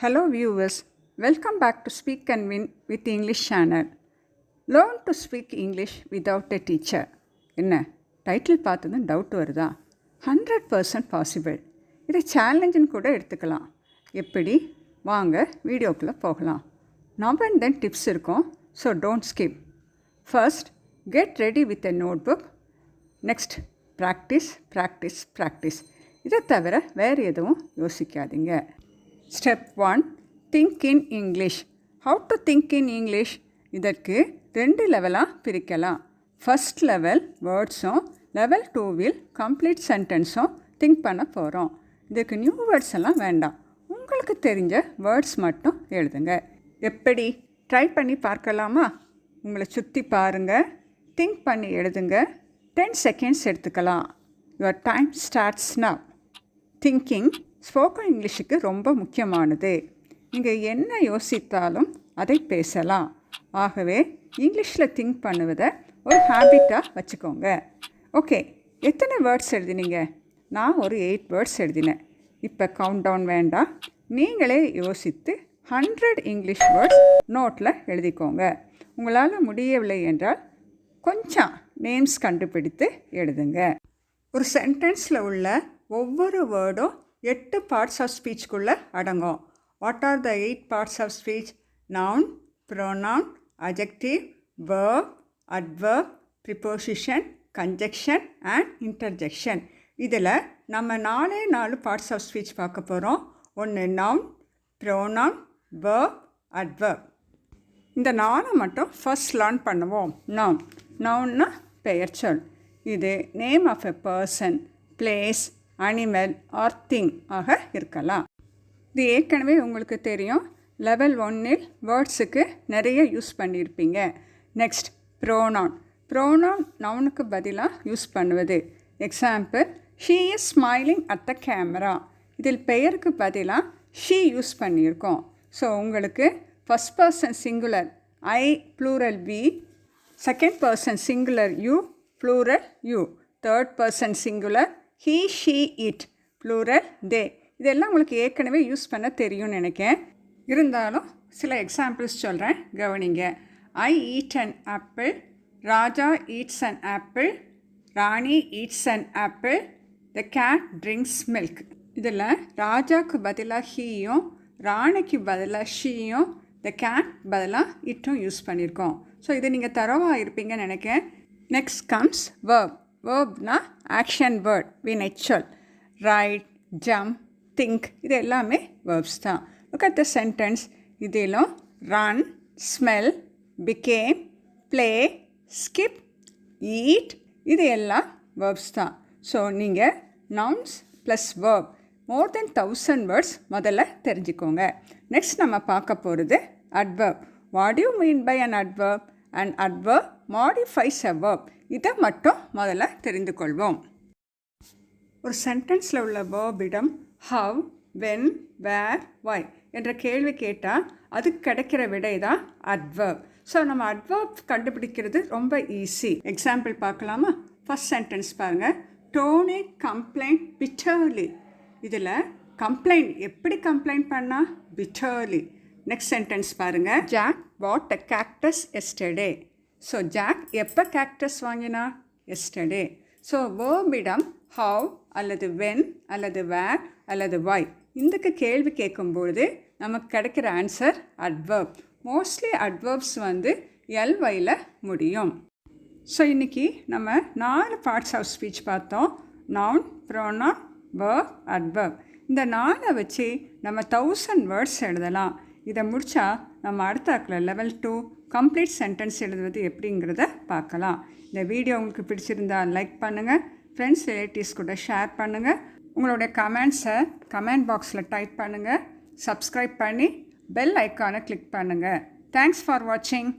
Hello viewers, welcome back to Speak and Win with English channel. Learn to speak English without a teacher. என்ன title பார்த்ததும் doubt வருதா? 100% possible. இதை சேலஞ்சுன்னு கூட எடுத்துக்கலாம். எப்படி? வாங்க வீடியோக்குள்ளே போகலாம். Now and then டிப்ஸ் இருக்கும், so don't skip. First, get ready with a notebook. Next, practice. இதை தவிர வேறு எதுவும் யோசிக்காதீங்க. Step 1, think in English. How to think in English? இதற்கு 2 லெவலாக பிரிக்கலாம். ஃபஸ்ட் லெவல் வேர்ட்ஸும், லெவல் 2வில் கம்ப்ளீட் சென்டென்ஸும் திங்க் பண்ண போகிறோம். இதுக்கு நியூ வேர்ட்ஸ் எல்லாம் வேண்டாம், உங்களுக்கு தெரிஞ்ச வேர்ட்ஸ் மட்டும் எழுதுங்க. எப்படி? ட்ரை பண்ணி பார்க்கலாமா? உங்களை சுற்றி பாருங்கள், திங்க் பண்ணி எழுதுங்க. 10 செகண்ட்ஸ் எடுத்துக்கலாம். Your time starts now. Thinking spoken இங்கிலீஷுக்கு ரொம்ப முக்கியமானது. நீங்கள் என்ன யோசித்தாலும் அதை பேசலாம். ஆகவே இங்கிலீஷில் திங்க் பண்ணுவதை ஒரு ஹேபிட்டாக வச்சுக்கோங்க. ஓகே, எத்தனை வேர்ட்ஸ் எழுதினீங்க? நான் ஒரு 8 வேர்ட்ஸ் எழுதினேன். இப்போ கவுண்ட் டவுன் வேண்டாம், நீங்களே யோசித்து 100 இங்கிலீஷ் வேர்ட்ஸ் நோட்டில் எழுதிக்கோங்க. உங்களால் முடியவில்லை என்றால் கொஞ்சம் நேம்ஸ் கண்டுபிடித்து எழுதுங்க. ஒரு சென்டென்ஸில் உள்ள ஒவ்வொரு வேர்டும் 8 பார்ட்ஸ் ஆஃப் ஸ்பீச்சுக்குள்ளே அடங்கும். What are the 8 parts of speech? Noun, pronoun, adjective, verb, adverb, preposition, conjunction and interjection. இதில் நம்ம 4 பார்ட்ஸ் ஆஃப் ஸ்பீச் பார்க்க போகிறோம். ஒன்று நவுன், ப்ரோனவுன், verb, adverb. இந்த 4 மட்டும் ஃபர்ஸ்ட் லேர்ன் பண்ணுவோம். நவுன்னா பெயர் சொல். இது name of a person, place, animal or thing ஆக இருக்கலாம். இது ஏற்கனவே உங்களுக்கு தெரியும். லெவல் 1ல் வேர்ட்ஸுக்கு நிறைய யூஸ் பண்ணியிருப்பீங்க. நெக்ஸ்ட், ப்ரோனவுன் நவுனுக்கு பதிலாக யூஸ் பண்ணுவது. Example, she is smiling at the camera. இதில் பெயருக்கு பதிலாக ஷீ யூஸ் பண்ணியிருக்கோம். ஸோ உங்களுக்கு first person singular I, plural we, second person singular you, plural you, third person singular he, she, it, plural, they. இதெல்லாம் உங்களுக்கு ஏற்கனவே use பண்ண தெரியும்னு நினைக்கிறேன். இருந்தாலும் சில எக்ஸாம்பிள்ஸ் சொல்கிறேன், கவனிங்க. I eat an apple, Raja eats an apple, Rani eats an apple, the cat drinks milk. இதில் ராஜாவுக்கு பதிலாக ஹீயும், ராணிக்கு பதிலாக ஷீயும், the cat பதிலாக இட்டும் யூஸ் பண்ணியிருக்கோம். ஸோ இதை நீங்கள் தரவாக இருப்பீங்கன்னு நினைக்கிறேன். Next comes verb. வேர்ப்னா ஆக்ஷன் வேர்ட், வினைச்சொல். ரைட், ஜம்ப், திங்க், இது எல்லாமே வேர்ப்ஸ் தான். Look at the sentence. இதிலும் run, smell, become, play, skip, eat, இது எல்லாம் வேர்ப்ஸ் தான். ஸோ நீங்கள் nouns plus verb more than 1000 words முதல்ல தெரிஞ்சுக்கோங்க. நெக்ஸ்ட் நம்ம பார்க்க போகிறது adverb. What do you mean by an adverb? And adverb modifies a verb. இதை மட்டும் முதல்ல தெரிந்து கொள்வோம். ஒரு சென்டென்ஸில் உள்ள வேர்பிடம் ஹவ், வென், வேர், ஒய் என்ற கேள்வி கேட்டால் அதுக்கு கிடைக்கிற விடை தான் அட்வர்ப். ஸோ நம்ம அட்வர்ப் கண்டுபிடிக்கிறது ரொம்ப ஈஸி. எக்ஸாம்பிள் பார்க்கலாமா? ஃபர்ஸ்ட் சென்டென்ஸ் பாருங்கள். Tony complained bitterly. இதில் கம்ப்ளைண்ட் எப்படி கம்ப்ளைண்ட் பண்ணால்? பிட்டர்லி. நெக்ஸ்ட் சென்டென்ஸ் பாருங்கள். Jack bought a cactus yesterday. So Jack எப்போ கேக்டஸ் வாங்கினா? எஸ்டர்டே. ஸோ வேர்பிடம் ஹவ் அல்லது வென் அல்லது வேர் அல்லது ஒய் இதுக்கு கேள்வி கேட்கும்பொழுது நமக்கு கிடைக்கிற ஆன்சர் அட்வர்ப். மோஸ்ட்லி அட்வர்ப்ஸ் எல்ஒயில் முடியும். ஸோ இன்றைக்கி நம்ம 4 பார்ட்ஸ் ஆஃப் ஸ்பீச் பார்த்தோம். Noun, pronoun, verb, adverb. இந்த 4 வச்சு நம்ம 1000 வேர்ட்ஸ் எழுதலாம். இதை முடித்தா நம்ம அடுத்த லெவல் 2 கம்ப்ளீட் சென்டென்ஸ் எழுதுவது எப்படிங்கிறத பார்க்கலாம். இந்த வீடியோ உங்களுக்கு பிடிச்சிருந்தால் லைக் பண்ணுங்கள், ஃப்ரெண்ட்ஸ் ரிலேட்டிவ்ஸ் கூட ஷேர் பண்ணுங்கள். உங்களுடைய கமெண்ட்ஸை கமெண்ட் பாக்ஸில் டைப் பண்ணுங்கள். சப்ஸ்கிரைப் பண்ணி பெல் ஐக்கானை கிளிக் பண்ணுங்கள். தேங்க்ஸ் ஃபார் வாட்சிங்.